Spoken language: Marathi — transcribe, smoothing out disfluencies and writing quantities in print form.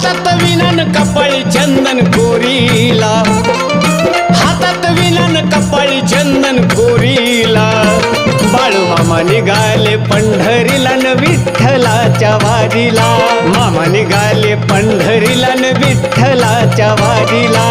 हातात विनान कपाळी चंदन कोरीला, हातात विनान कपाळी चंदन कोरीला. बाळूमामा निघाले पंढरीला न विठ्ठलाच्या वारीला, मामा निघाले पंढरीला न विठ्ठलाच्या वारीला.